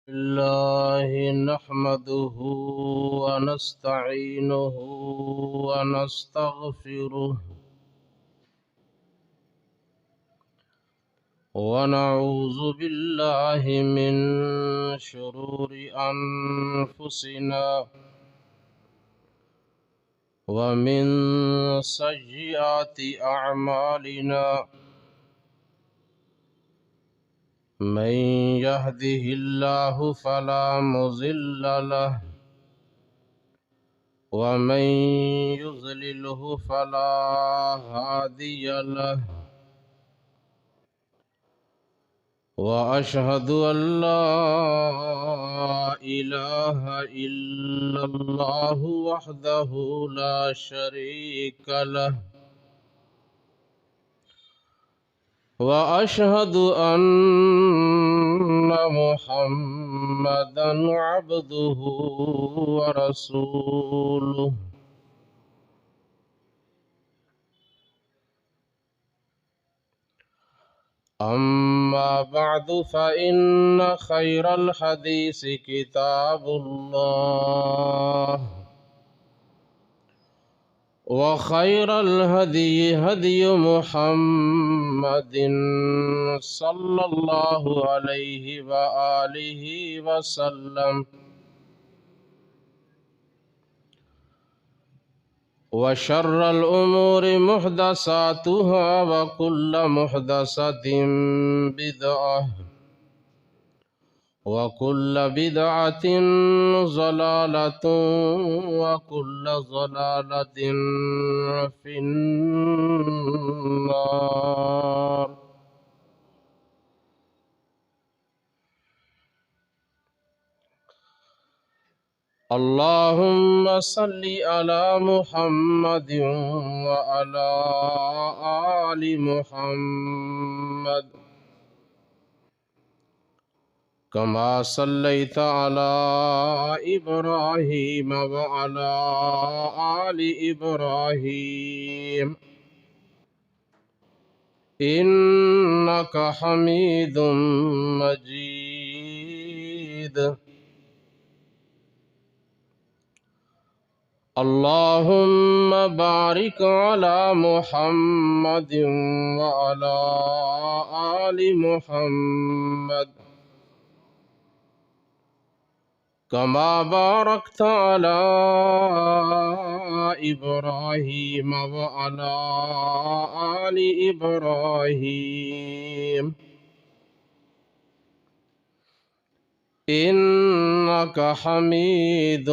الله نحمده ونستعينه ونستغفره ونعوذ بالله من شرور أنفسنا ومن سيئات أعمالنا من يهده الله فلا مضل له ومن يضلله فلا هادي له وأشهد أن لا إله إلا الله وحده لا شريك له وأشهد أن محمدًا عبده ورسوله أما بعد فإن خير الحديث كتاب الله وخير الهدي هدي محمد صلى الله عليه وآله وسلم وشر الأمور محدثاتها وكل محدثة بدعة وكل بدعة ضلالة وكل ضلالة في النار. اللهم صل على محمد وعلى آل محمد كما صليت على إبراهيم وعلى آل إبراهيم إنك حميد مجيد. اللهم بارك على محمد وعلى آل محمد كما باركت على إبراهيم وعلى آل إبراهيم إنك حميد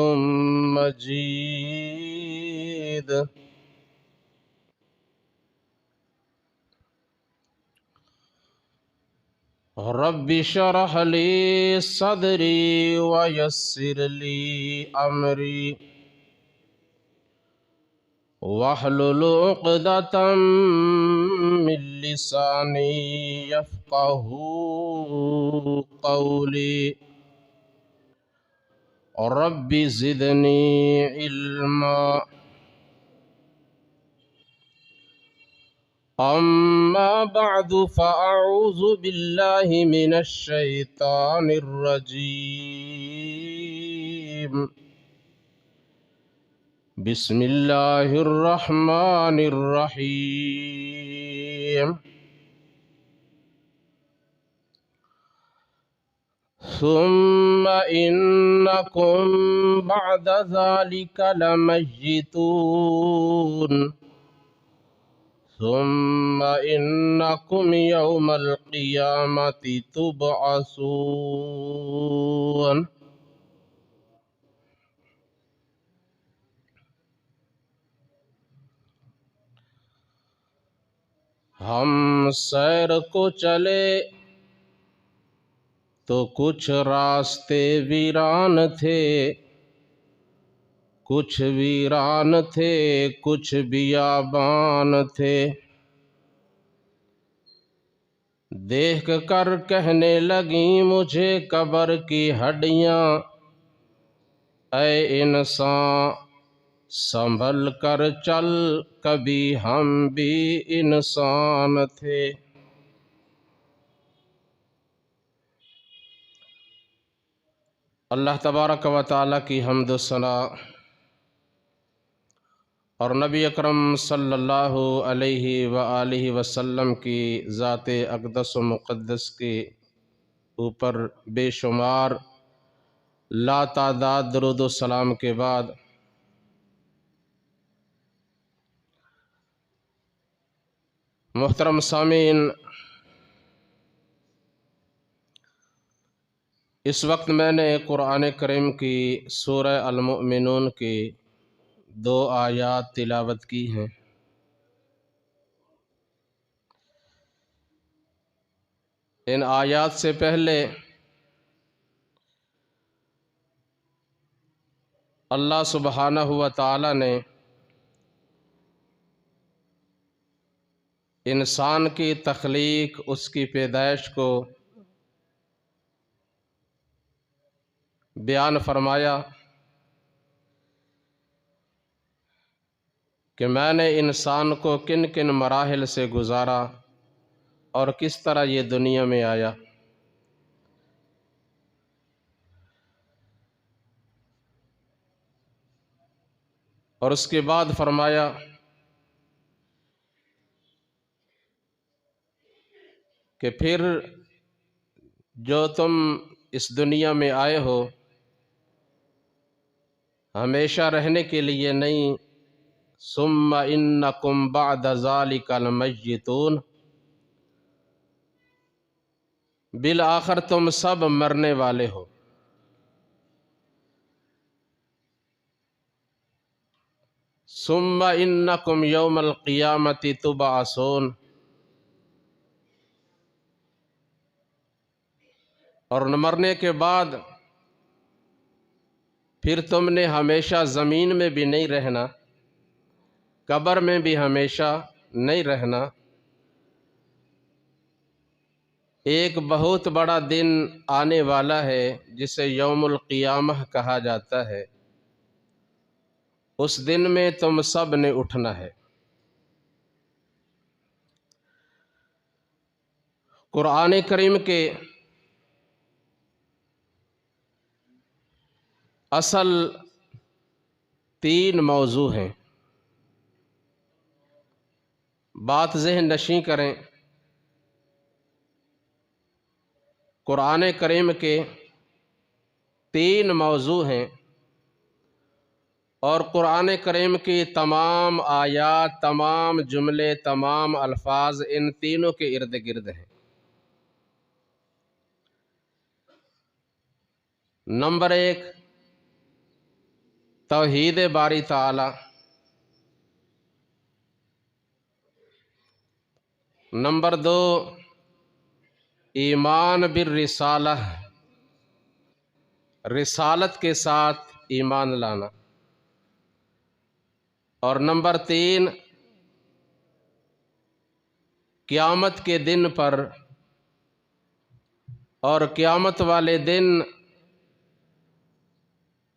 مجيد. رب اشرح لي صدري ويسر لي أمري واحلل عقدة من لساني يفقه قولي. رب زدني علما. أما بعد فأعوذ بالله من الشيطان الرجيم. بسم الله الرحمن الرحيم. ثم إنكم بعد ذلك لميتون ثم إنكم يوم القيامة تبعثون. ہم سیر کو چلے تو کچھ راستے ویران تھے، کچھ ویران تھے، کچھ بیابان تھے. دیکھ کر کہنے لگیں مجھے قبر کی ہڈیاں، اے انسان سنبھل کر چل، کبھی ہم بھی انسان تھے. اللہ تبارک و تعالیٰ کی حمد و ثنا اور نبی اکرم صلی اللہ علیہ وآلہ وسلم کی ذات اقدس و مقدس کے اوپر بے شمار لا تعداد درود و سلام کے بعد محترم سامعین، اس وقت میں نے قرآن کریم کی سورہ المؤمنون کی 2 آیات تلاوت کی ہیں۔ ان آیات سے پہلے اللہ سبحانہ و تعالی نے انسان کی تخلیق، اس کی پیدائش کو بیان فرمایا کہ میں نے انسان کو کن کن مراحل سے گزارا اور کس طرح یہ دنیا میں آیا۔ اور اس کے بعد فرمایا کہ پھر جو تم اس دنیا میں آئے ہو ہمیشہ رہنے کے لیے نہیں، ثم انکم بعد ذلک لمیتون، بالآخر تم سب مرنے والے ہو۔ ثم انکم یوم القیامۃ تبعثون، اور مرنے کے بعد پھر تم نے ہمیشہ زمین میں بھی نہیں رہنا، قبر میں بھی ہمیشہ نہیں رہنا۔ ایک بہت بڑا دن آنے والا ہے جسے یوم القیامہ کہا جاتا ہے، اس دن میں تم سب نے اٹھنا ہے۔ قرآن کریم کے اصل 3 موضوع ہیں، بات ذہن نشین کریں۔ قرآن کریم کے 3 موضوع ہیں، اور قرآن کریم کی تمام آیات، تمام جملے، تمام الفاظ ان تینوں کے ارد گرد ہیں۔ نمبر 1، توحید باری تعالی۔ نمبر 2، ایمان بالرسالہ، رسالت کے ساتھ ایمان لانا۔ اور نمبر 3، قیامت کے دن پر اور قیامت والے دن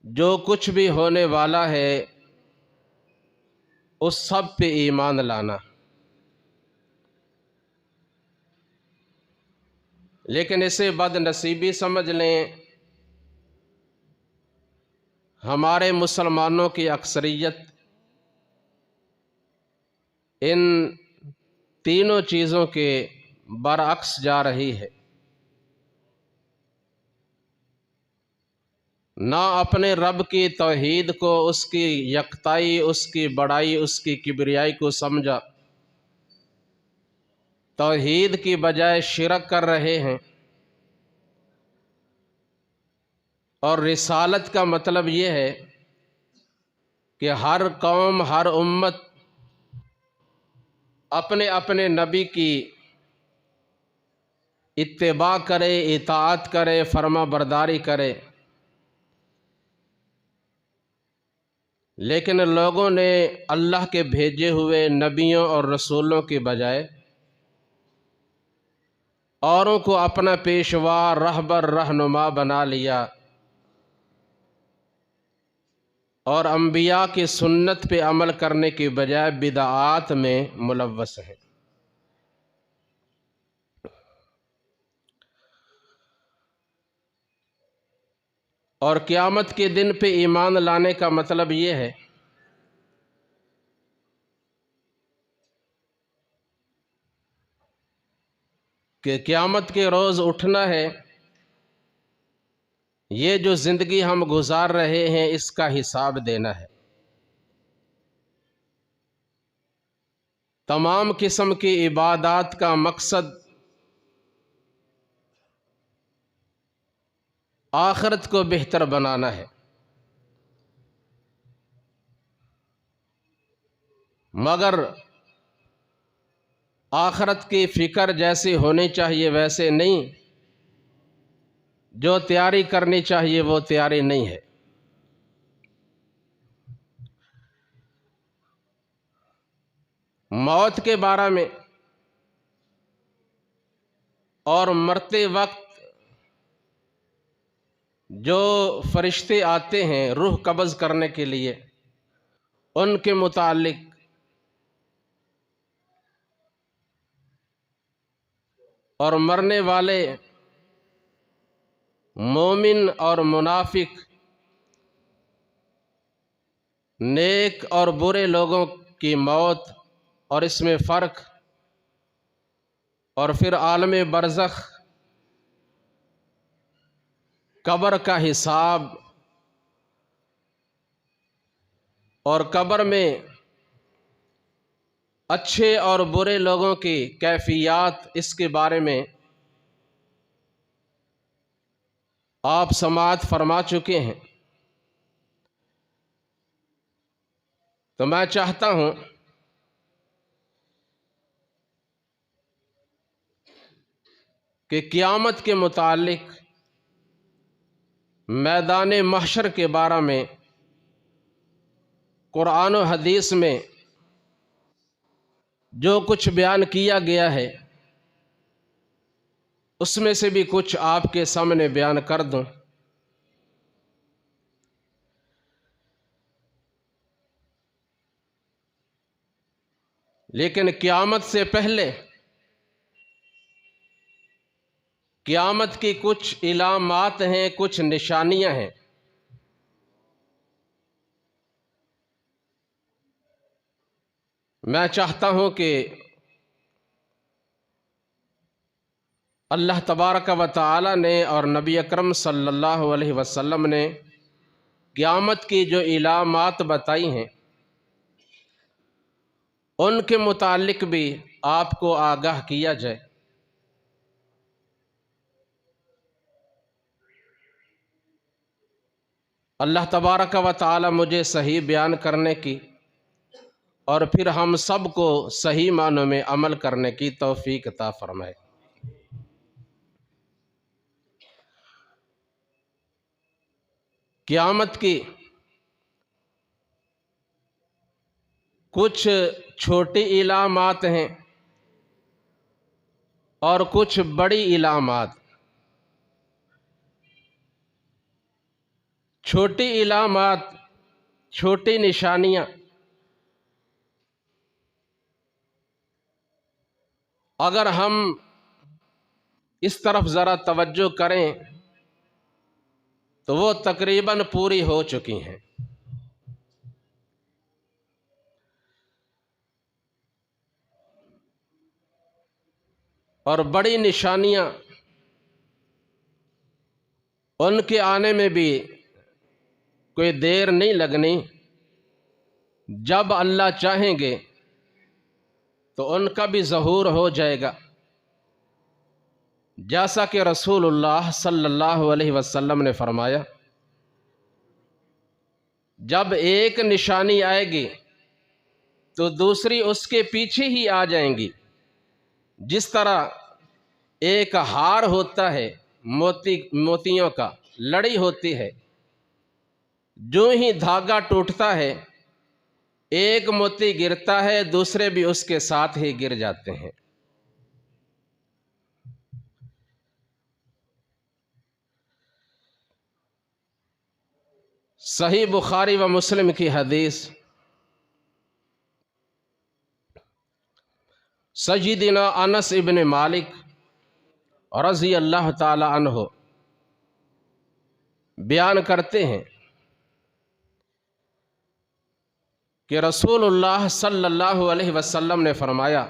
جو کچھ بھی ہونے والا ہے اس سب پہ ایمان لانا۔ لیکن اسے بد نصیبی سمجھ لیں، ہمارے مسلمانوں کی اکثریت ان تینوں چیزوں کے برعکس جا رہی ہے، نہ اپنے رب کی توحید کو، اس کی یکتائی، اس کی بڑائی، اس کی کبریائی کو سمجھا، توحید کی بجائے شرک کر رہے ہیں۔ اور رسالت کا مطلب یہ ہے کہ ہر قوم، ہر امت اپنے اپنے نبی کی اتباع کرے، اطاعت کرے، فرما برداری کرے، لیکن لوگوں نے اللہ کے بھیجے ہوئے نبیوں اور رسولوں کے بجائے اوروں کو اپنا پیشوا، رہبر، رہنما بنا لیا، اور انبیاء کی سنت پہ عمل کرنے کی بجائے بدعات میں ملوث ہیں۔ اور قیامت کے دن پہ ایمان لانے کا مطلب یہ ہے کہ قیامت کے روز اٹھنا ہے، یہ جو زندگی ہم گزار رہے ہیں اس کا حساب دینا ہے۔ تمام قسم کی عبادات کا مقصد آخرت کو بہتر بنانا ہے، مگر آخرت کی فکر جیسی ہونی چاہیے ویسے نہیں، جو تیاری کرنی چاہیے وہ تیاری نہیں ہے۔ موت کے بارے میں اور مرتے وقت جو فرشتے آتے ہیں روح قبض کرنے کے لیے، ان کے متعلق اور مرنے والے مومن اور منافق، نیک اور برے لوگوں کی موت اور اس میں فرق، اور پھر عالم برزخ، قبر کا حساب، اور قبر میں اچھے اور برے لوگوں کی کیفیات، اس کے بارے میں آپ سماعت فرما چکے ہیں۔ تو میں چاہتا ہوں کہ قیامت کے متعلق، میدان محشر کے بارے میں قرآن و حدیث میں جو کچھ بیان کیا گیا ہے اس میں سے بھی کچھ آپ کے سامنے بیان کر دوں۔ لیکن قیامت سے پہلے قیامت کی کچھ علامات ہیں، کچھ نشانیاں ہیں۔ میں چاہتا ہوں کہ اللہ تبارک و تعالی نے اور نبی اکرم صلی اللہ علیہ وسلم نے قیامت کی جو علامات بتائی ہیں ان کے متعلق بھی آپ کو آگاہ کیا جائے۔ اللہ تبارک و تعالی مجھے صحیح بیان کرنے کی اور پھر ہم سب کو صحیح معنوں میں عمل کرنے کی توفیق عطا فرمائے۔ قیامت کی کچھ چھوٹی علامات ہیں اور کچھ بڑی علامات۔ چھوٹی علامات، چھوٹی نشانیاں، اگر ہم اس طرف ذرا توجہ کریں تو وہ تقریباً پوری ہو چکی ہیں۔ اور بڑی نشانیاں ان کے آنے میں بھی کوئی دیر نہیں لگنی، جب اللہ چاہیں گے تو ان کا بھی ظہور ہو جائے گا، جیسا کہ رسول اللہ صلی اللہ علیہ وسلم نے فرمایا جب ایک نشانی آئے گی تو دوسری اس کے پیچھے ہی آ جائیں گی۔ جس طرح ایک ہار ہوتا ہے موتیوں کا، لڑی ہوتی ہے، جو ہی دھاگا ٹوٹتا ہے ایک موتی گرتا ہے دوسرے بھی اس کے ساتھ ہی گر جاتے ہیں۔ صحیح بخاری و مسلم کی حدیث، سیدنا انس ابن مالک رضی اللہ تعالی عنہ بیان کرتے ہیں کہ رسول اللہ صلی اللہ علیہ وسلم نے فرمایا،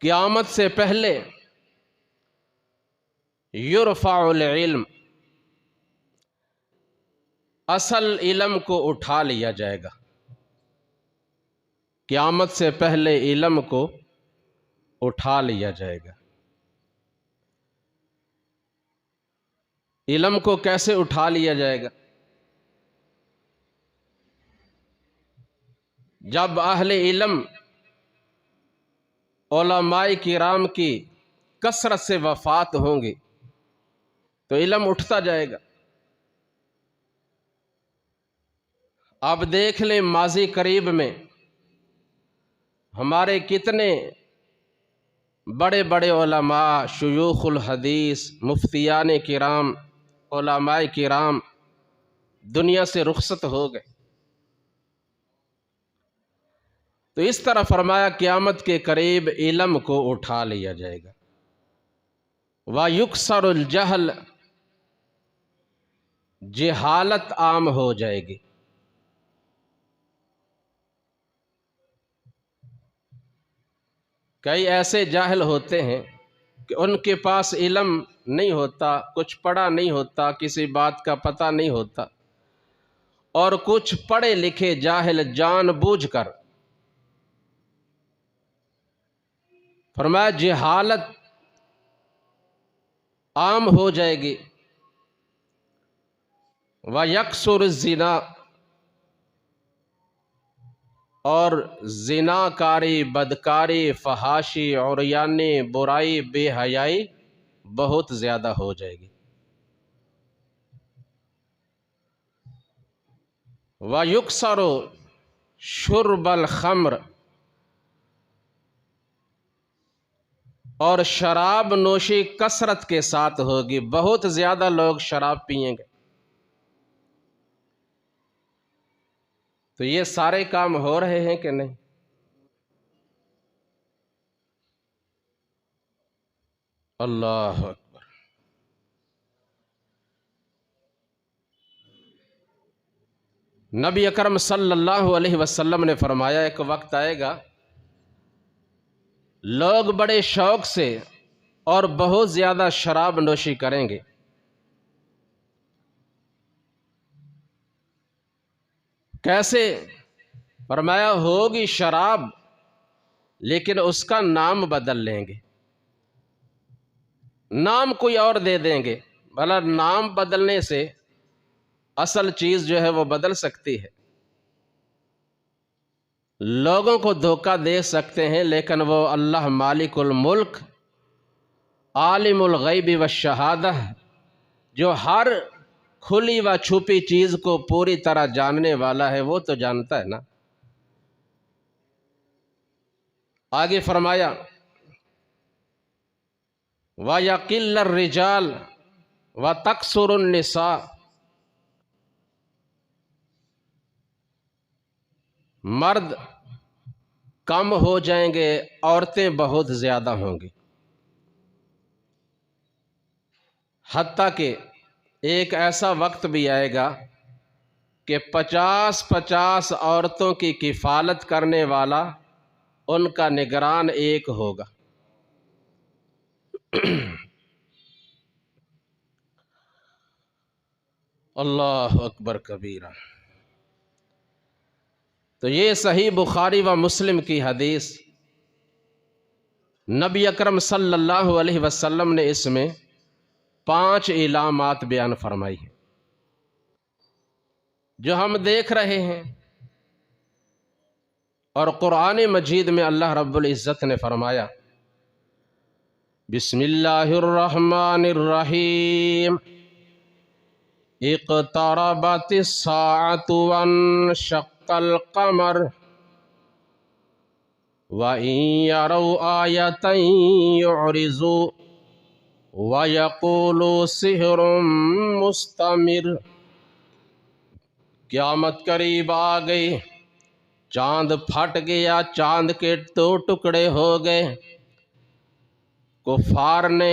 قیامت سے پہلے یرفع العلم، اصل علم کو اٹھا لیا جائے گا۔ قیامت سے پہلے علم کو اٹھا لیا جائے گا۔ علم کو کیسے اٹھا لیا جائے گا؟ جب اہل علم علماء کرام کی کثرت سے وفات ہوں گی تو علم اٹھتا جائے گا۔ اب دیکھ لیں ماضی قریب میں ہمارے کتنے بڑے بڑے علماء، شیوخ الحدیث، مفتیان کرام، علماء کرام دنیا سے رخصت ہو گئے۔ تو اس طرح فرمایا قیامت کے قریب علم کو اٹھا لیا جائے گا۔ وَيُكْسَرُ الْجَهْلَ، جہالت عام ہو جائے گی۔ کئی ایسے جاہل ہوتے ہیں کہ ان کے پاس علم نہیں ہوتا، کچھ پڑھا نہیں ہوتا، کسی بات کا پتہ نہیں ہوتا، اور کچھ پڑھے لکھے جاہل جان بوجھ کر فرمایا جہالت عام ہو جائے گی۔ وَيَكْسُرُ الزِّنَا، اور زنا کاری، بدکاری، فحاشی، عریانی، برائی، بے حیائی بہت زیادہ ہو جائے گی۔ وَيُكْسَرُ شُرْبَ الْخَمْرِ، اور شراب نوشی کثرت کے ساتھ ہوگی، بہت زیادہ لوگ شراب پئیں گے۔ تو یہ سارے کام ہو رہے ہیں کہ نہیں؟ اللہ اکبر۔ نبی اکرم صلی اللہ علیہ وسلم نے فرمایا ایک وقت آئے گا لوگ بڑے شوق سے اور بہت زیادہ شراب نوشی کریں گے۔ کیسے؟ فرمایا ہوگی شراب لیکن اس کا نام بدل لیں گے، نام کوئی اور دے دیں گے، بھلا نام بدلنے سے اصل چیز جو ہے وہ بدل سکتی ہے۔ لوگوں کو دھوکہ دے سکتے ہیں لیکن وہ اللہ مالک الملک، عالم الغیب والشہادہ، جو ہر کھلی و چھپی چیز کو پوری طرح جاننے والا ہے، وہ تو جانتا ہے نا۔ آگے فرمایا وَيَقِلَّ الرِّجَالُ وَتَكْثُرُ النِّسَاءُ، مرد کم ہو جائیں گے، عورتیں بہت زیادہ ہوں گی، حتیٰ کہ ایک ایسا وقت بھی آئے گا کہ 50 عورتوں کی کفالت کرنے والا ان کا نگران ایک ہوگا۔ اللہ اکبر کبیرہ۔ تو یہ صحیح بخاری و مسلم کی حدیث، نبی اکرم صلی اللہ علیہ وسلم نے اس میں 5 علامات بیان فرمائی ہیں جو ہم دیکھ رہے ہیں، اور قرآن مجید میں اللہ رب العزت نے فرمایا بسم اللہ الرحمن الرحیم اقتربت الساعة وانشق القمر وَإِن يَرَوْا آيَةً يُعْرِضُوا وَيَقُولُوا سِحْرٌ مُسْتَمِرٌ۔ قیامت قریب آ گئی، چاند پھٹ گیا، چاند کے 2 ٹکڑے ہو گئے۔ کفار نے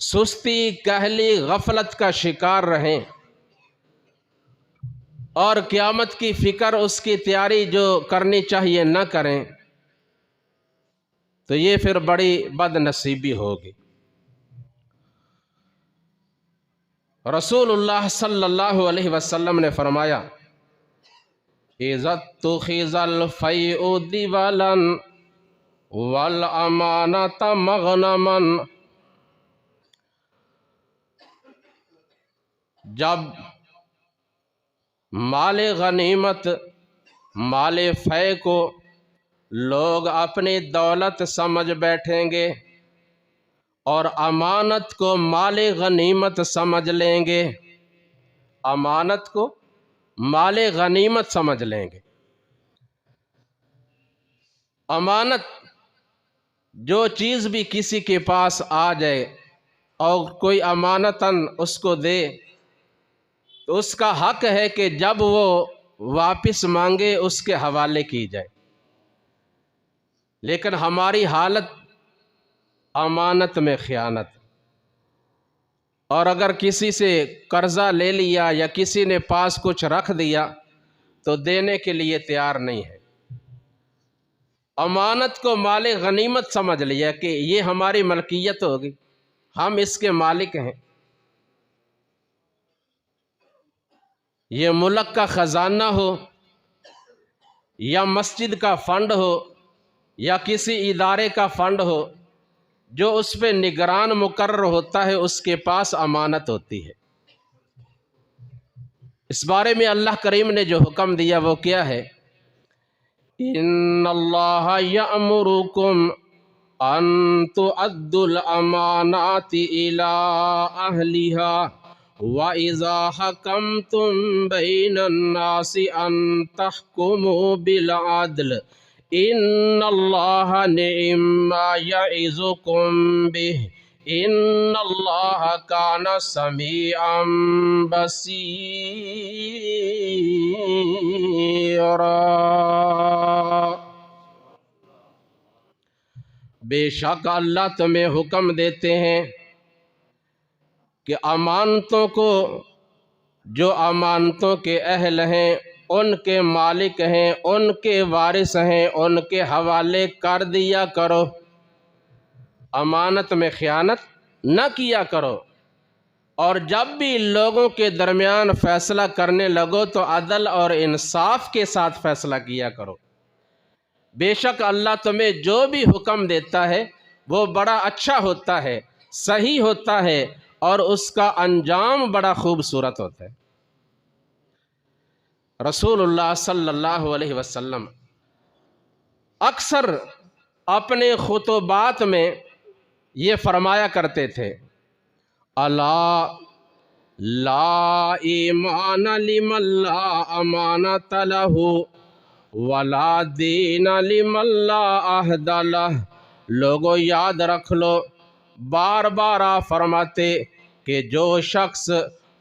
سستی کہلی غفلت کا شکار رہیں اور قیامت کی فکر اس کی تیاری جو کرنی چاہیے نہ کریں تو یہ پھر بڑی بد نصیبی ہوگی۔ رسول اللہ صلی اللہ علیہ وسلم نے فرمایا اِذَا اتُّخِذَ الْفَيْءُ دِوَلًا وَالْأَمَانَةَ مَغْنَمًا، جب مال غنیمت مال فے کو لوگ اپنی دولت سمجھ بیٹھیں گے اور امانت کو مال غنیمت سمجھ لیں گے، امانت کو مال غنیمت سمجھ لیں گے۔ امانت جو چیز بھی کسی کے پاس آ جائے اور کوئی امانتاً اس کو دے تو اس کا حق ہے کہ جب وہ واپس مانگے اس کے حوالے کی جائے، لیکن ہماری حالت امانت میں خیانت، اور اگر کسی سے قرضہ لے لیا یا کسی نے پاس کچھ رکھ دیا تو دینے کے لیے تیار نہیں ہے۔ امانت کو مال غنیمت سمجھ لیا کہ یہ ہماری ملکیت ہوگی، ہم اس کے مالک ہیں، یہ ملک کا خزانہ ہو یا مسجد کا فنڈ ہو یا کسی ادارے کا فنڈ ہو، جو اس پہ نگران مقرر ہوتا ہے اس کے پاس امانت ہوتی ہے۔ اس بارے میں اللہ کریم نے جو حکم دیا وہ کیا ہے؟ ان اللہ یأمرکم ان تؤدوا الامانات الی اہلها وَإِذَا حَكَمْتُمْ بَيْنَ النَّاسِ أَن تَحْكُمُوا بِالْعَدْلِ إِنَّ اللَّهَ نِعِمَّ مَا يَعِظُكُمْ بِهِ إِنَّ اللَّهَ كَانَ سَمِيعًا بَصِيرًا۔ بے شک اللہ تمہیں حکم دیتے ہیں کہ امانتوں کو، جو امانتوں کے اہل ہیں، ان کے مالک ہیں، ان کے وارث ہیں، ان کے حوالے کر دیا کرو، امانت میں خیانت نہ کیا کرو، اور جب بھی لوگوں کے درمیان فیصلہ کرنے لگو تو عدل اور انصاف کے ساتھ فیصلہ کیا کرو۔ بے شک اللہ تمہیں جو بھی حکم دیتا ہے وہ بڑا اچھا ہوتا ہے، صحیح ہوتا ہے، اور اس کا انجام بڑا خوبصورت ہوتا ہے۔ رسول اللہ صلی اللہ علیہ وسلم اکثر اپنے خطبات میں یہ فرمایا کرتے تھے الا لا ایمان لمن لا امانۃ لہ ولا دین لمن لا عہد لہ۔ لوگوں یاد رکھ لو، بار بار آپ فرماتے کہ جو شخص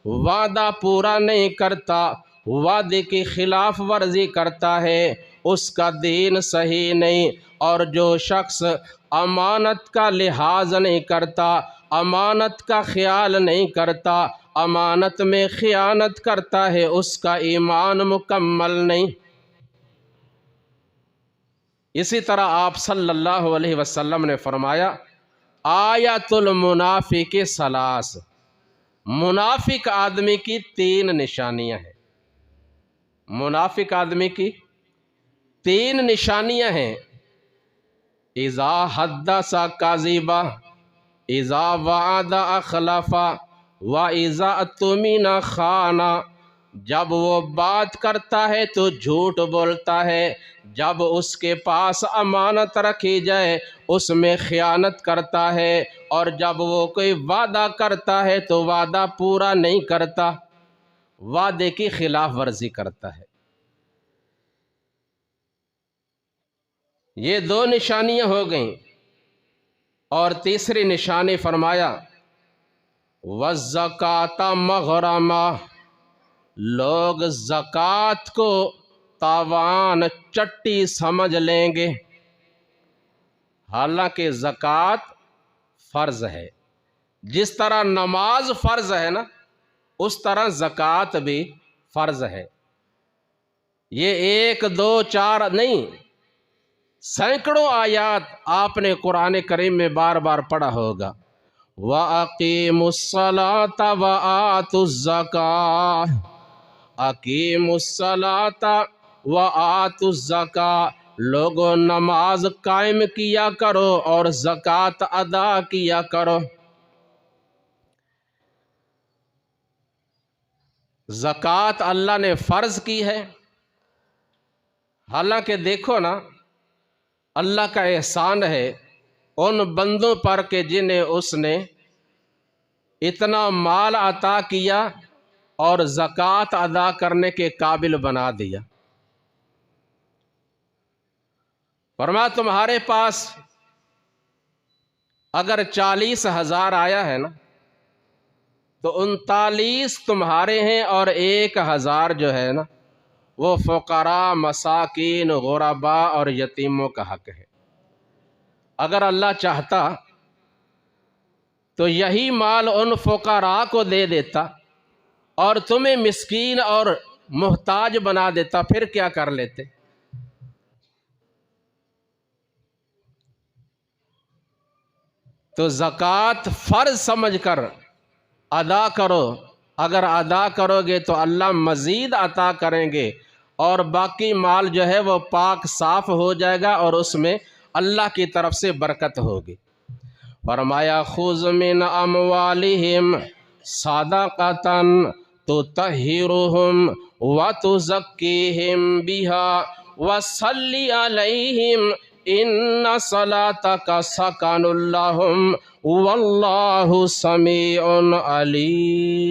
وعدہ پورا نہیں کرتا، وعدے کی خلاف ورزی کرتا ہے، اس کا دین صحیح نہیں، اور جو شخص امانت کا لحاظ نہیں کرتا، امانت کا خیال نہیں کرتا، امانت میں خیانت کرتا ہے، اس کا ایمان مکمل نہیں۔ اسی طرح آپ صلی اللہ علیہ وسلم نے فرمایا آیت المنافق ثلاث، منافق آدمی کی 3 نشانیاں ہیں، منافق آدمی کی 3 نشانیاں ہیں۔ اذا حدث کذب، اذا وعد اخلف، واذا اؤتمن خان۔ جب وہ بات کرتا ہے تو جھوٹ بولتا ہے، جب اس کے پاس امانت رکھی جائے اس میں خیانت کرتا ہے، اور جب وہ کوئی وعدہ کرتا ہے تو وعدہ پورا نہیں کرتا، وعدے کی خلاف ورزی کرتا ہے۔ یہ 2 نشانیاں ہو گئیں، اور تیسری نشانی فرمایا وَالزَّكَاةَ مَغْرَمًا، لوگ زکوٰۃ کو تاوان چٹی سمجھ لیں گے، حالانکہ زکوٰۃ فرض ہے، جس طرح نماز فرض ہے نا، اس طرح زکوٰۃ بھی فرض ہے۔ یہ 1 2 4 نہیں، سینکڑوں آیات آپ نے قرآن کریم میں بار بار پڑھا ہوگا۔ وَأَقِيمُوا الصَّلَاةَ وَآتُوا الزَّكَاةَ، اقیموا الصَّلَاةَ وَآتُوا الزَّكَاةَ، لوگوں نماز قائم کیا کرو اور زکوٰۃ ادا کیا کرو۔ زکوٰۃ اللہ نے فرض کی ہے، حالانکہ دیکھو نا، اللہ کا احسان ہے ان بندوں پر کہ جنہیں اس نے اتنا مال عطا کیا اور زکوٰۃ ادا کرنے کے قابل بنا دیا۔ فرمایا تمہارے پاس اگر 40,000 آیا ہے نا، تو 39 تمہارے ہیں اور 1,000 جو ہے نا وہ فقراء، مساکین، غرباء اور یتیموں کا حق ہے۔ اگر اللہ چاہتا تو یہی مال ان فقراء کو دے دیتا اور تمہیں مسکین اور محتاج بنا دیتا، پھر کیا کر لیتے؟ تو زکوٰۃ فرض سمجھ کر ادا کرو، اگر ادا کرو گے تو اللہ مزید عطا کریں گے، اور باقی مال جو ہے وہ پاک صاف ہو جائے گا اور اس میں اللہ کی طرف سے برکت ہوگی۔ فرمایا خذ من اموالہم صدقۃ تطہرہم وتزکیہم بہا وصلی علیہم ان صلاتک سکن لہم واللہ سمیع علیم۔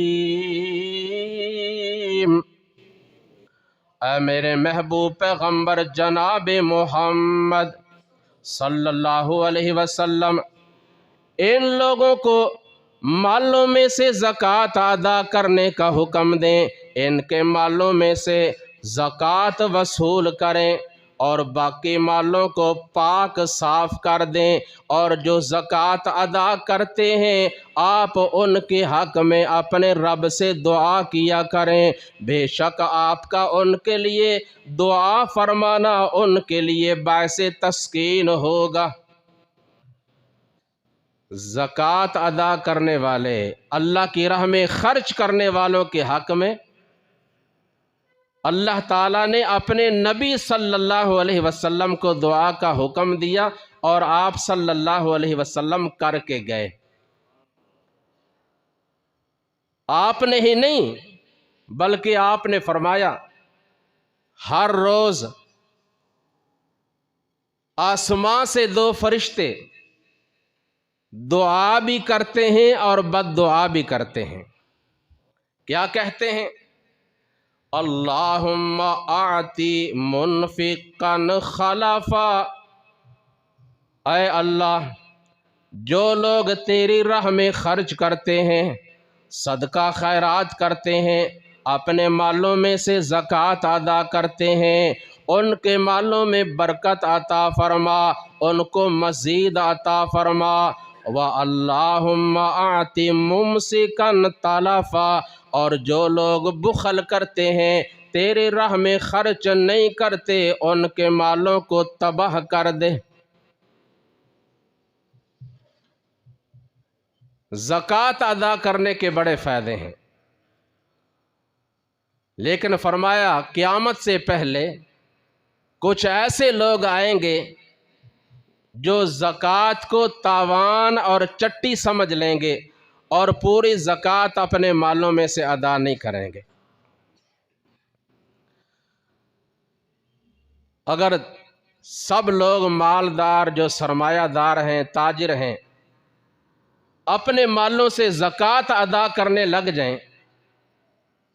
اے میرے محبوب پیغمبر جناب محمد صلی اللہ علیہ وسلم، ان لوگوں کو مالوں میں سے زکوٰۃ ادا کرنے کا حکم دیں، ان کے مالوں میں سے زکوٰۃ وصول کریں اور باقی مالوں کو پاک صاف کر دیں، اور جو زکوٰۃ ادا کرتے ہیں آپ ان کے حق میں اپنے رب سے دعا کیا کریں، بے شک آپ کا ان کے لیے دعا فرمانا ان کے لیے باعث تسکین ہوگا۔ زکوٰۃ ادا کرنے والے، اللہ کی راہ میں خرچ کرنے والوں کے حق میں اللہ تعالیٰ نے اپنے نبی صلی اللہ علیہ وسلم کو دعا کا حکم دیا اور آپ صلی اللہ علیہ وسلم کر کے گئے۔ آپ نے ہی نہیں بلکہ آپ نے فرمایا ہر روز آسمان سے 2 فرشتے دعا بھی کرتے ہیں اور بد دعا بھی کرتے ہیں۔ کیا کہتے ہیں؟ اللہم اعطی منفقا خلفا، اے اللہ جو لوگ تیری راہ میں خرچ کرتے ہیں، صدقہ خیرات کرتے ہیں، اپنے مالوں میں سے زکوٰۃ ادا کرتے ہیں، ان کے مالوں میں برکت عطا فرما، ان کو مزید عطا فرما۔ وَاللَّهُمَّ أَعْتِ مُمْسِكًا تَلَفًا، اور جو لوگ بخل کرتے ہیں، تیرے راہ میں خرچ نہیں کرتے، ان کے مالوں کو تباہ کر دے۔ زکوٰۃ ادا کرنے کے بڑے فائدے ہیں، لیکن فرمایا قیامت سے پہلے کچھ ایسے لوگ آئیں گے جو زکوٰۃ کو تاوان اور چٹی سمجھ لیں گے اور پوری زکوٰۃ اپنے مالوں میں سے ادا نہیں کریں گے۔ اگر سب لوگ مالدار جو سرمایہ دار ہیں، تاجر ہیں، اپنے مالوں سے زکوٰۃ ادا کرنے لگ جائیں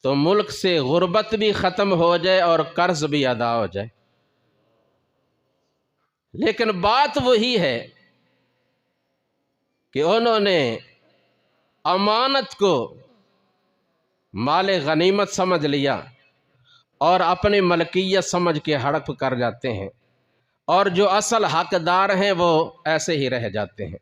تو ملک سے غربت بھی ختم ہو جائے اور قرض بھی ادا ہو جائے۔ لیکن بات وہی ہے کہ انہوں نے امانت کو مال غنیمت سمجھ لیا اور اپنی ملکیت سمجھ کے ہڑپ کر جاتے ہیں، اور جو اصل حقدار ہیں وہ ایسے ہی رہ جاتے ہیں۔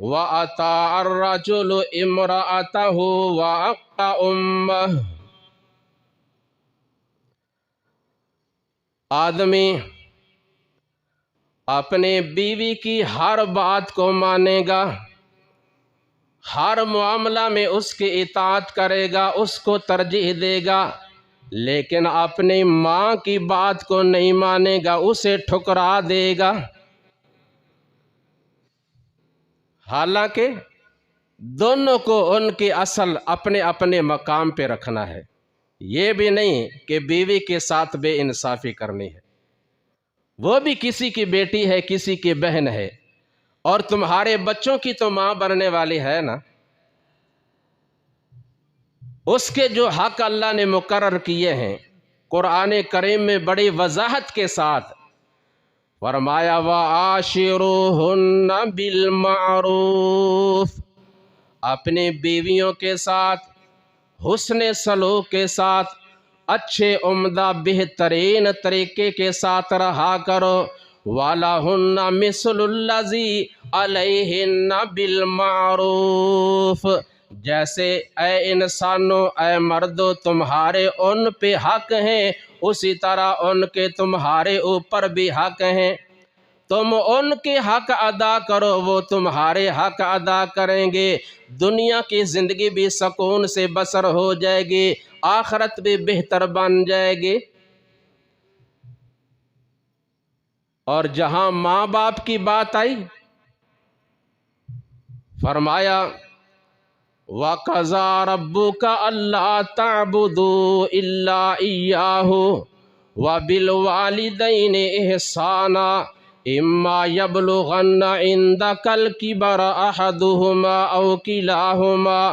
وَأَطَاعَ الرَّجُلُ امْرَأَتَهُ وَأَقَّ أُمَّهُ۔ آدمی اپنے بیوی کی ہر بات کو مانے گا، ہر معاملہ میں اس کی اطاعت کرے گا، اس کو ترجیح دے گا، لیکن اپنی ماں کی بات کو نہیں مانے گا، اسے ٹھکرا دے گا۔ حالانکہ دونوں کو ان کی اصل اپنے اپنے مقام پہ رکھنا ہے، یہ بھی نہیں کہ بیوی کے ساتھ بے انصافی کرنی ہے۔ وہ بھی کسی کی بیٹی ہے، کسی کی بہن ہے، اور تمہارے بچوں کی تو ماں بننے والی ہے نا۔ اس کے جو حق اللہ نے مقرر کیے ہیں، قرآن کریم میں بڑی وضاحت کے ساتھ فرمایا وَعَاشِرُوهُنَّ بِالْمَعْرُوفِ، اپنی بیویوں کے ساتھ حسن سلوک کے ساتھ، اچھے عمدہ بہترین طریقے کے ساتھ رہا کرو۔ وَلَهُنَّ مِثْلُ الَّذِي عَلَيْهِنَّ بِالْمَعْرُوفِ، جیسے اے انسانوں، اے مردوں، تمہارے ان پہ حق ہیں، اسی طرح ان کے تمہارے اوپر بھی حق ہیں۔ تم ان کے حق ادا کرو، وہ تمہارے حق ادا کریں گے، دنیا کی زندگی بھی سکون سے بسر ہو جائے گی، آخرت بھی بہتر بن جائے گی۔ اور جہاں ماں باپ کی بات آئی، فرمایا وَقَضَىٰ رَبُّكَ أَلَّا تَعْبُدُوا إِلَّا إِيَّاهُ وَبِالْوَالِدَيْنِ إِحْسَانًا إِمَّا يَبْلُغَنَّ عِندَكَ الْكِبَرَ أَحَدُهُمَا أَوْ كِلَاهُمَا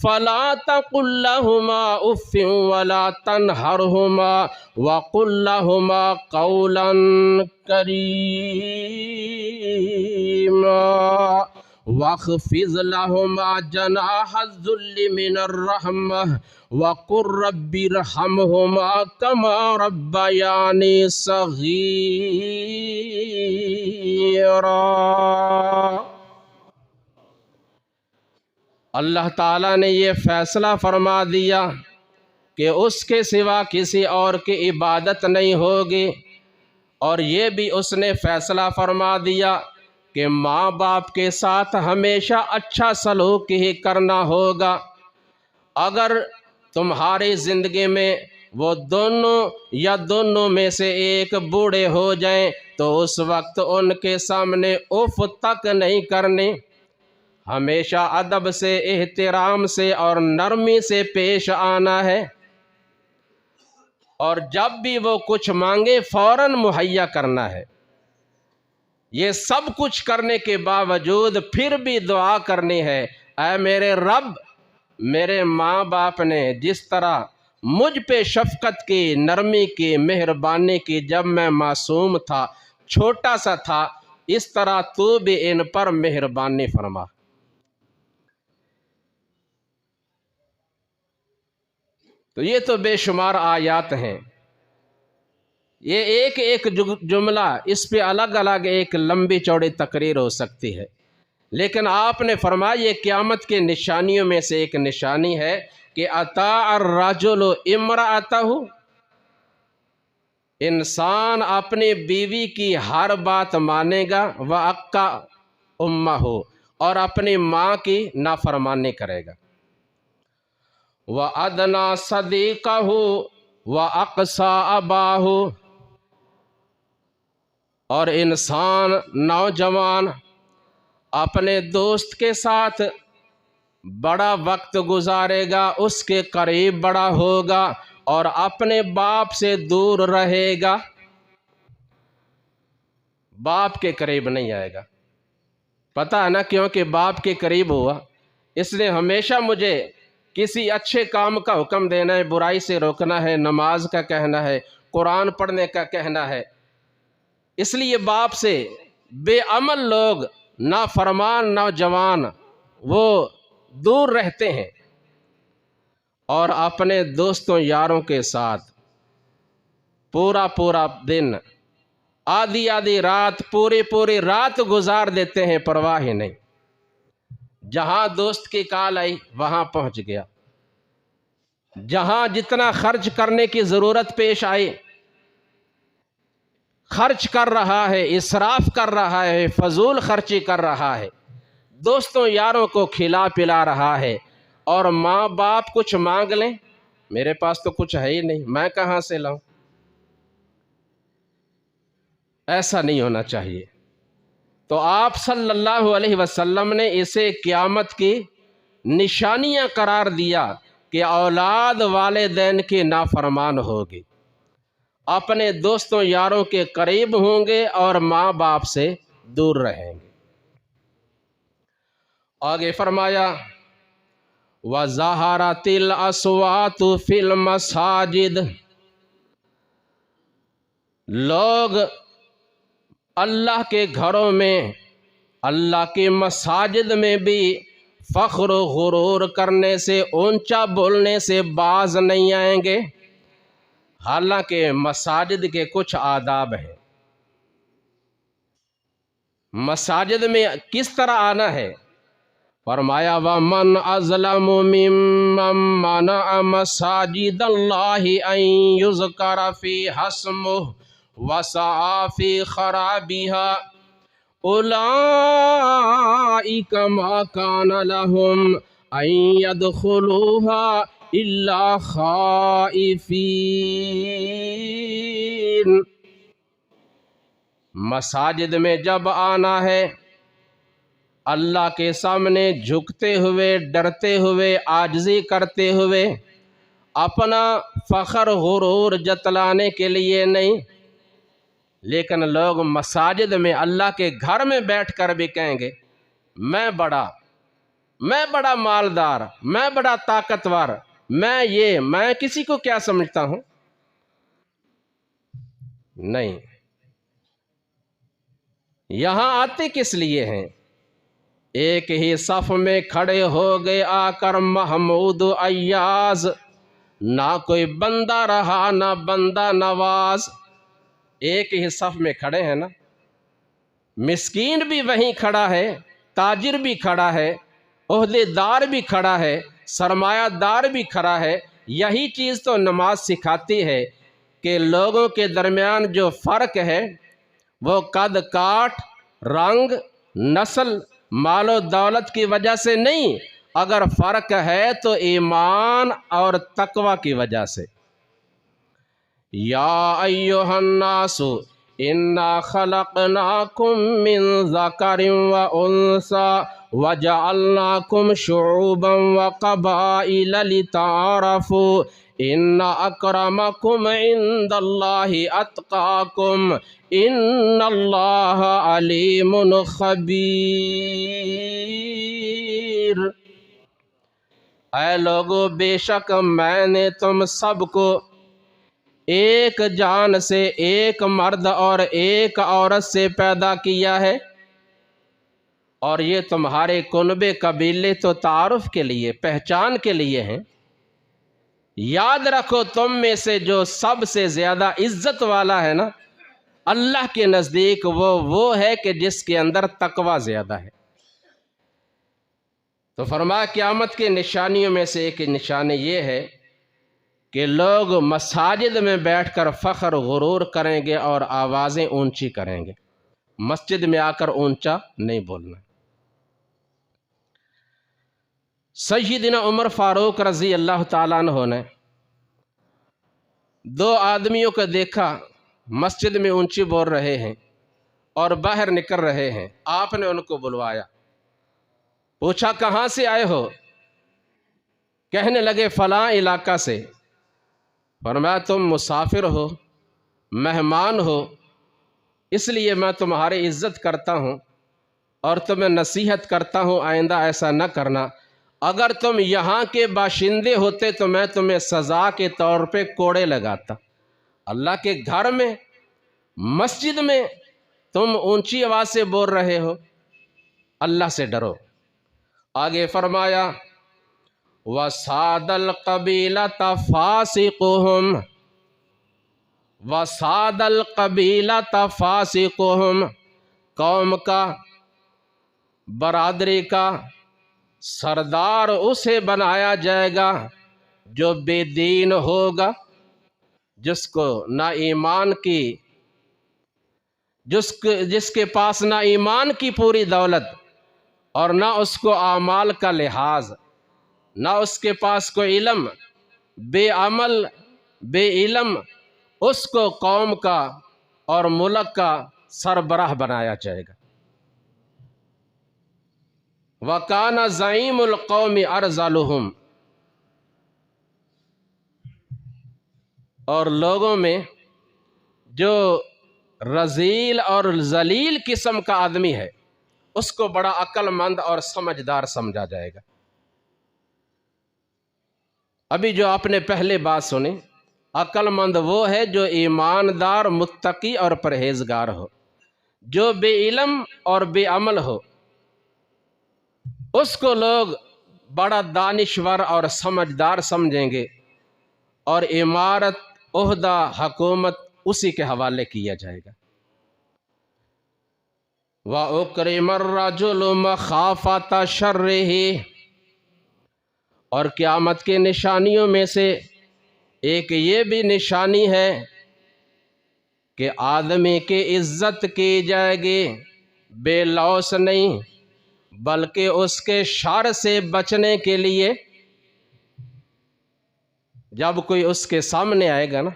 فَلَا تَقُل لَّهُمَا أُفٍّ وَلَا تَنْهَرْهُمَا وَقُل لَّهُمَا قَوْلًا كَرِيمًا وَاخْفِضْ لَهُمَا جَنَاحَ الذُّلِّ مِنَ الرَّحْمَةِ وَقُل رَّبِّ ارْحَمْهُمَا كَمَا رَبَّيَانِي صَغِيرًا۔ اللہ تعالیٰ نے یہ فیصلہ فرما دیا کہ اس کے سوا کسی اور کی عبادت نہیں ہوگی، اور یہ بھی اس نے فیصلہ فرما دیا کہ ماں باپ کے ساتھ ہمیشہ اچھا سلوک ہی کرنا ہوگا۔ اگر تمہاری زندگی میں وہ دونوں یا دونوں میں سے ایک بوڑھے ہو جائیں تو اس وقت ان کے سامنے اف تک نہیں کرنی، ہمیشہ ادب سے، احترام سے اور نرمی سے پیش آنا ہے، اور جب بھی وہ کچھ مانگے فوراً مہیا کرنا ہے۔ یہ سب کچھ کرنے کے باوجود پھر بھی دعا کرنی ہے، اے میرے رب، میرے ماں باپ نے جس طرح مجھ پہ شفقت کی، نرمی کی، مہربانی کی جب میں معصوم تھا، چھوٹا سا تھا، اس طرح تو بھی ان پر مہربانی فرما۔ تو یہ تو بے شمار آیات ہیں، یہ ایک ایک جملہ، اس پہ الگ الگ ایک لمبی چوڑی تقریر ہو سکتی ہے، لیکن آپ نے فرمایا یہ قیامت کے نشانیوں میں سے ایک نشانی ہے کہ اطاع الرجل امرأتہ، انسان اپنی بیوی کی ہر بات مانے گا، وَأَقَّ أُمَّهُ، اور اپنی ماں کی نافرمانی کرے گا، وَأَدْنَىٰ صَدِيقَهُ وَأَقْصَىٰ أَبَاهُ، اور انسان نوجوان اپنے دوست کے ساتھ بڑا وقت گزارے گا، اس کے قریب بڑا ہوگا، اور اپنے باپ سے دور رہے گا، باپ کے قریب نہیں آئے گا۔ پتہ ہے نا کیونکہ باپ کے قریب ہوا، اس نے ہمیشہ مجھے کسی اچھے کام کا حکم دینا ہے، برائی سے روکنا ہے، نماز کا کہنا ہے، قرآن پڑھنے کا کہنا ہے، اس لیے باپ سے بے عمل لوگ، نافرمان نوجوان، وہ دور رہتے ہیں، اور اپنے دوستوں یاروں کے ساتھ پورا پورا دن، آدھی آدھی رات، پوری پوری رات گزار دیتے ہیں، پرواہ ہی نہیں۔ جہاں دوست کی کال آئی وہاں پہنچ گیا، جہاں جتنا خرچ کرنے کی ضرورت پیش آئی خرچ کر رہا ہے، اسراف کر رہا ہے، فضول خرچی کر رہا ہے، دوستوں یاروں کو کھلا پلا رہا ہے، اور ماں باپ کچھ مانگ لیں، میرے پاس تو کچھ ہے ہی نہیں، میں کہاں سے لاؤں؟ ایسا نہیں ہونا چاہیے۔ تو آپ صلی اللہ علیہ وسلم نے اسے قیامت کی نشانیاں قرار دیا کہ اولاد والدین کی نافرمان ہوگی، اپنے دوستوں یاروں کے قریب ہوں گے اور ماں باپ سے دور رہیں گے۔ آگے فرمایا وَظَهَرَتِ الْأَصْوَاتُ فِي الْمَسَاجِدِ، لوگ اللہ کے گھروں میں، اللہ کی مساجد میں بھی فخر و غرور کرنے سے، اونچا بولنے سے باز نہیں آئیں گے، حالانکہ مساجد کے کچھ آداب ہیں۔ مساجد میں کس طرح آنا ہے؟ فرمایا وَمَنْ أَظْلَمُ مِمَّنْ مَنَعَ مَسَاجِدَ اللَّهِ أَنْ يُذْكَرَ فِيهَا اسْمُهُ وَسَعَى فِي خَرَابِهَا أُولَئِكَ مَا كَانَ لَهُمْ أَنْ يَدْخُلُوهَا إِلَّا خَائِفِينَ۔ مساجد میں جب آنا ہے اللہ کے سامنے جھکتے ہوئے، ڈرتے ہوئے، عاجزی کرتے ہوئے، اپنا فخر غرور جتلانے کے لیے نہیں، لیکن لوگ مساجد میں اللہ کے گھر میں بیٹھ کر بھی کہیں گے میں بڑا مالدار، میں بڑا طاقتور، میں کسی کو کیا سمجھتا ہوں؟ نہیں، یہاں آتے کس لیے ہیں؟ ایک ہی صف میں کھڑے ہو گئے آ کر محمود ایاز، نہ کوئی بندہ رہا نہ بندہ نواز۔ ایک ہی صف میں کھڑے ہیں نا، مسکین بھی وہیں کھڑا ہے، تاجر بھی کھڑا ہے، عہدے دار بھی کھڑا ہے، سرمایہ دار بھی کھڑا ہے۔ یہی چیز تو نماز سکھاتی ہے کہ لوگوں کے درمیان جو فرق ہے وہ قد کاٹ، رنگ، نسل، مال و دولت کی وجہ سے نہیں، اگر فرق ہے تو ایمان اور تقوی کی وجہ سے۔ یا ایھا الناس انا خلقناکم من ذکر و انثی وجعلناکم شعوبا وقبائل لتعارفوا ان اکرمکم عند اللہ اتقاکم ان اللہ علیم خبیر۔ اے لوگو، بے شک میں نے تم سب کو ایک جان سے، ایک مرد اور ایک عورت سے پیدا کیا ہے، اور یہ تمہارے کنبے قبیلے تو تعارف کے لیے، پہچان کے لیے ہیں۔ یاد رکھو تم میں سے جو سب سے زیادہ عزت والا ہے نا اللہ کے نزدیک، وہ ہے کہ جس کے اندر تقوی زیادہ ہے۔ تو فرمایا قیامت کے نشانیوں میں سے ایک نشانی یہ ہے کہ لوگ مساجد میں بیٹھ کر فخر غرور کریں گے اور آوازیں اونچی کریں گے، مسجد میں آ کر اونچا نہیں بولنا۔ سیدنا عمر فاروق رضی اللہ تعالیٰ عنہ نے دو آدمیوں کو دیکھا مسجد میں اونچی بول رہے ہیں اور باہر نکل رہے ہیں۔ آپ نے ان کو بلوایا، پوچھا کہاں سے آئے ہو؟ کہنے لگے فلاں علاقہ سے۔ فرمایا تم مسافر ہو، مہمان ہو، اس لیے میں تمہاری عزت کرتا ہوں اور تمہیں نصیحت کرتا ہوں آئندہ ایسا نہ کرنا۔ اگر تم یہاں کے باشندے ہوتے تو میں تمہیں سزا کے طور پہ کوڑے لگاتا۔ اللہ کے گھر میں، مسجد میں تم اونچی آواز سے بول رہے ہو، اللہ سے ڈرو۔ آگے فرمایا وَسَادَ الْقَبِيلَةَ فَاسِقُهُمْ وَسَادَ الْقَبِيلَةَ فَاسِقُهُمْ، قوم کا، برادری کا، سردار اسے بنایا جائے گا جو بے دین ہوگا، جس کو نہ ایمان کی جس کے پاس نہ ایمان کی پوری دولت اور نہ اس کو اعمال کا لحاظ، نہ اس کے پاس کوئی علم، بے عمل بے علم، اس کو قوم کا اور ملک کا سربراہ بنایا جائے گا۔ وَكَانَ زَعِيمُ الْقَوْمِ أَرْذَلُهُمْ، اور لوگوں میں جو رذیل اور ذلیل قسم کا آدمی ہے اس کو بڑا عقل مند اور سمجھدار سمجھا جائے گا۔ ابھی جو آپ نے پہلے بات سنی، عقل مند وہ ہے جو ایماندار، متقی اور پرہیزگار ہو۔ جو بے علم اور بے عمل ہو اس کو لوگ بڑا دانشور اور سمجھدار سمجھیں گے، اور امارت، عہدہ، حکومت اسی کے حوالے کیا جائے گا۔ وَأُكْرِمَ الرَّجُلُ مَخَافَةَ شَرِّهِ، اور قیامت کے نشانیوں میں سے ایک یہ بھی نشانی ہے کہ آدمی کی عزت کی جائے گی بے لوث نہیں، بلکہ اس کے شر سے بچنے کے لیے جب کوئی اس کے سامنے آئے گا نا،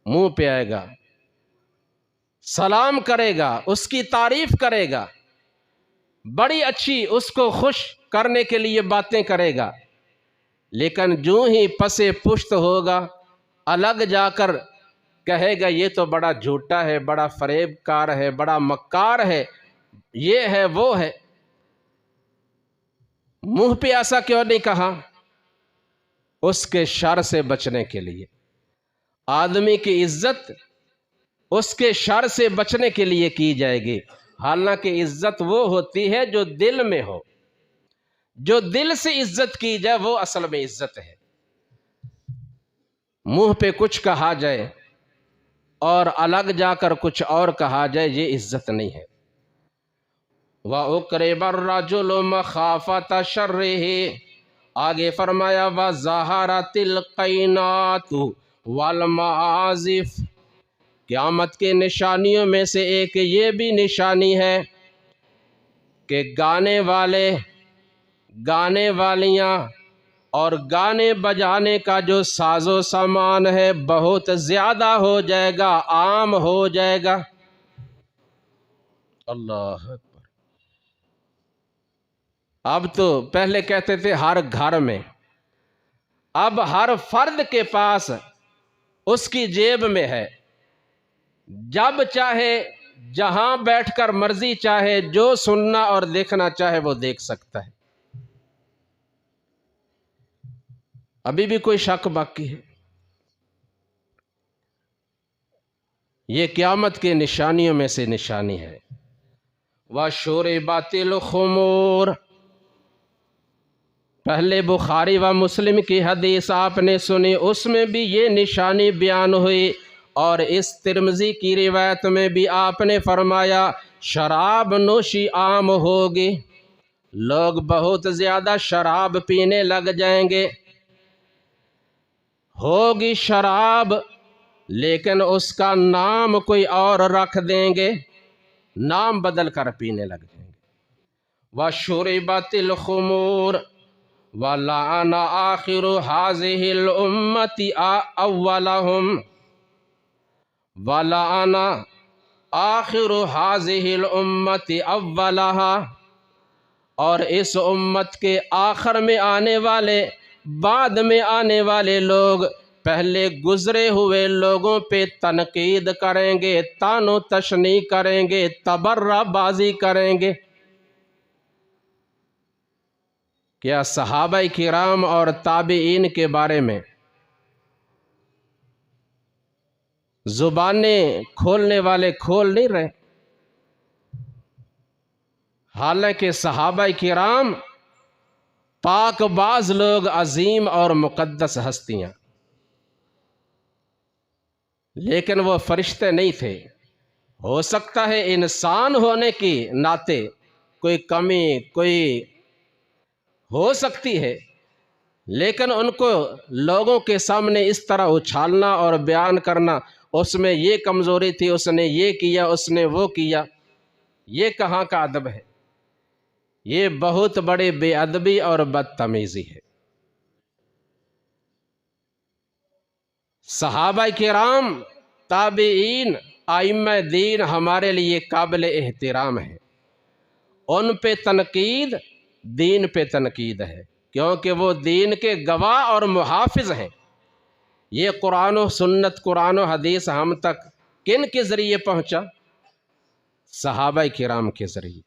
منہ پہ آئے گا، سلام کرے گا، اس کی تعریف کرے گا، بڑی اچھی اس کو خوش کرنے کے لیے باتیں کرے گا، لیکن جو ہی پسے پشت ہوگا الگ جا کر کہے گا یہ تو بڑا جھوٹا ہے، بڑا فریب کار ہے، بڑا مکار ہے، یہ ہے وہ ہے۔ منہ پہ ایسا کیوں نہیں کہا؟ اس کے شر سے بچنے کے لیے۔ آدمی کی عزت اس کے شر سے بچنے کے لیے کی جائے گی، حالانکہ عزت وہ ہوتی ہے جو دل میں ہو۔ جو دل سے عزت کی جائے وہ اصل میں عزت ہے۔ منہ پہ کچھ کہا جائے اور الگ جا کر کچھ اور کہا جائے، یہ عزت نہیں ہے۔ وَأُكْرِمَ الرَّجُلُ مَخَافَةَ شَرِّهِ، آگے فرمایا وَظَهَرَتِ الْقَيْنَاتُ وَالْمَعَازِفُ، قیامت کے نشانیوں میں سے ایک یہ بھی نشانی ہے کہ گانے والے، گانے والیاں اور گانے بجانے کا جو ساز و سامان ہے بہت زیادہ ہو جائے گا، عام ہو جائے گا۔ اللہ اکبر۔ اب تو پہلے کہتے تھے ہر گھر میں، اب ہر فرد کے پاس اس کی جیب میں ہے، جب چاہے جہاں بیٹھ کر مرضی چاہے جو سننا اور دیکھنا چاہے وہ دیکھ سکتا ہے۔ ابھی بھی کوئی شک باقی ہے؟ یہ قیامت کے نشانیوں میں سے نشانی ہے۔ وَشُرِبَتِ الْخُمُورُ، پہلے بخاری و مسلم کی حدیث آپ نے سنی، اس میں بھی یہ نشانی بیان ہوئی، اور اس ترمذی کی روایت میں بھی آپ نے فرمایا شراب نوشی عام ہوگی، لوگ بہت زیادہ شراب پینے لگ جائیں گے۔ ہوگی شراب لیکن اس کا نام کوئی اور رکھ دیں گے، نام بدل کر پینے لگ جائیں گے۔ وَشُرِبَتِ الْخُمُورُ وَلَعَنَ آخِرُ هَذِهِ الْأُمَّةِ أَوَّلَهُمْ، وَلَعَنَ آخِرُ هَذِهِ الْأُمَّةِ أَوَّلَهَا، اور اس امت کے آخر میں آنے والے، بعد میں آنے والے لوگ پہلے گزرے ہوئے لوگوں پہ تنقید کریں گے، طعن و تشنیع کریں گے، تبرہ بازی کریں گے۔ کیا صحابہ کرام اور تابعین کے بارے میں زبانیں کھولنے والے کھول نہیں رہے؟ حالانکہ صحابہ کرام پاک باز لوگ، عظیم اور مقدس ہستیاں، لیکن وہ فرشتے نہیں تھے۔ ہو سکتا ہے انسان ہونے کے ناطے کوئی کمی، کوئی ہو سکتی ہے، لیکن ان کو لوگوں کے سامنے اس طرح اچھالنا اور بیان کرنا، اس میں یہ کمزوری تھی، اس نے یہ کیا، اس نے وہ کیا، یہ کہاں کا ادب ہے؟ یہ بہت بڑی بے ادبی اور بدتمیزی ہے۔ صحابہ کرام، تابعین، ائمہ دین ہمارے لیے قابل احترام ہیں۔ ان پہ تنقید دین پہ تنقید ہے، کیونکہ وہ دین کے گواہ اور محافظ ہیں۔ یہ قرآن و سنت، قرآن و حدیث ہم تک کن کے ذریعے پہنچا؟ صحابہ کرام کے ذریعے۔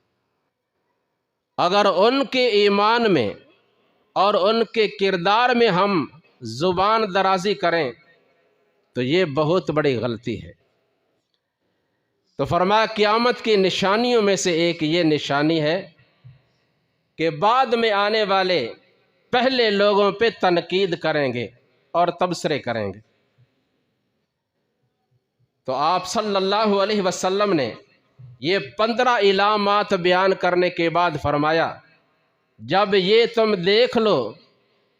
اگر ان کے ایمان میں اور ان کے کردار میں ہم زبان درازی کریں تو یہ بہت بڑی غلطی ہے۔ تو فرمایا قیامت کی نشانیوں میں سے ایک یہ نشانی ہے کہ بعد میں آنے والے پہلے لوگوں پہ تنقید کریں گے اور تبصرے کریں گے۔ تو آپ صلی اللہ علیہ وسلم نے یہ 15 علامات بیان کرنے کے بعد فرمایا جب یہ تم دیکھ لو،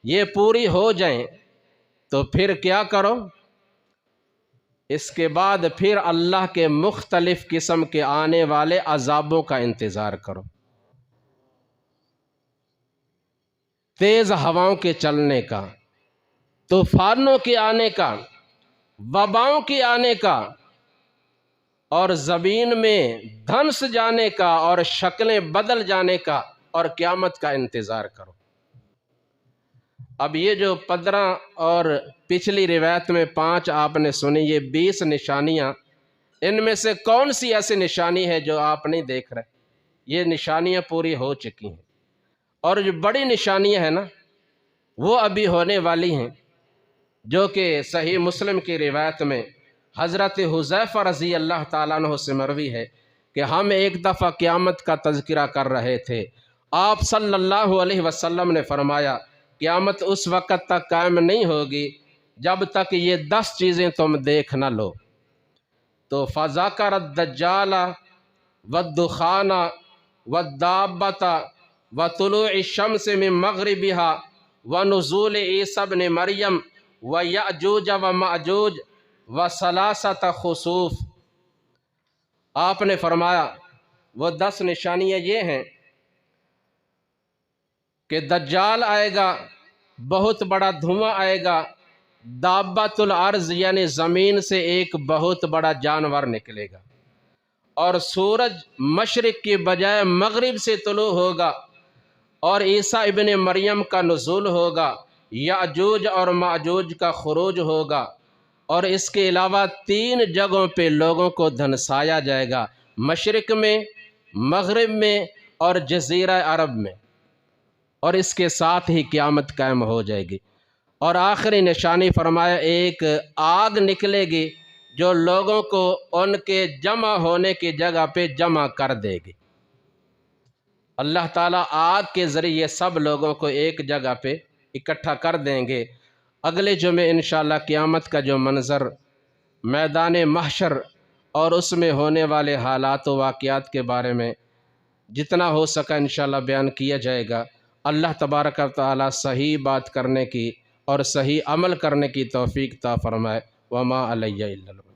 یہ پوری ہو جائیں تو پھر کیا کرو؟ اس کے بعد پھر اللہ کے مختلف قسم کے آنے والے عذابوں کا انتظار کرو۔ تیز ہواؤں کے چلنے کا، طوفانوں کے آنے کا، وباؤں کے آنے کا، اور زمین میں دھنس جانے کا اور شکلیں بدل جانے کا، اور قیامت کا انتظار کرو۔ اب یہ جو 15 اور پچھلی روایت میں 5 آپ نے سنی، یہ 20 نشانیاں، ان میں سے کون سی ایسی نشانی ہے جو آپ نہیں دیکھ رہے؟ یہ نشانیاں پوری ہو چکی ہیں، اور جو بڑی نشانیاں ہیں نا وہ ابھی ہونے والی ہیں، جو کہ صحیح مسلم کی روایت میں حضرت حذیفہ رضی اللہ تعالیٰ عنہ سے مروی ہے کہ ہم ایک دفعہ قیامت کا تذکرہ کر رہے تھے، آپ صلی اللہ علیہ وسلم نے فرمایا قیامت اس وقت تک قائم نہیں ہوگی جب تک یہ 10 چیزیں تم دیکھ نہ لو۔ تو فذکر الدجال والدخان والدابۃ وطلوع الشمس من مغربها ونزول عیسی ابن مریم ویأجوج ومأجوج وثلاثۃ خسوف۔ آپ نے فرمایا وہ 10 نشانیاں یہ ہیں کہ دجال آئے گا، بہت بڑا دھواں آئے گا، دابۃ الارض یعنی زمین سے ایک بہت بڑا جانور نکلے گا، اور سورج مشرق کی بجائے مغرب سے طلوع ہوگا، اور عیسیٰ ابن مریم کا نزول ہوگا، یاجوج اور ماجوج کا خروج ہوگا، اور اس کے علاوہ 3 جگہوں پہ لوگوں کو دھنسایا جائے گا، مشرق میں، مغرب میں اور جزیرہ عرب میں، اور اس کے ساتھ ہی قیامت قائم ہو جائے گی۔ اور آخری نشانی فرمایا ایک آگ نکلے گی جو لوگوں کو ان کے جمع ہونے کی جگہ پہ جمع کر دے گی۔ اللہ تعالیٰ آگ کے ذریعے سب لوگوں کو ایک جگہ پہ اکٹھا کر دیں گے۔ اگلے جمعے انشاءاللہ قیامت کا جو منظر، میدان محشر اور اس میں ہونے والے حالات و واقعات کے بارے میں جتنا ہو سکا انشاءاللہ بیان کیا جائے گا۔ اللہ تبارک و تعالیٰ صحیح بات کرنے کی اور صحیح عمل کرنے کی توفیق عطا فرمائے۔ وما علیہ الا البلاغ۔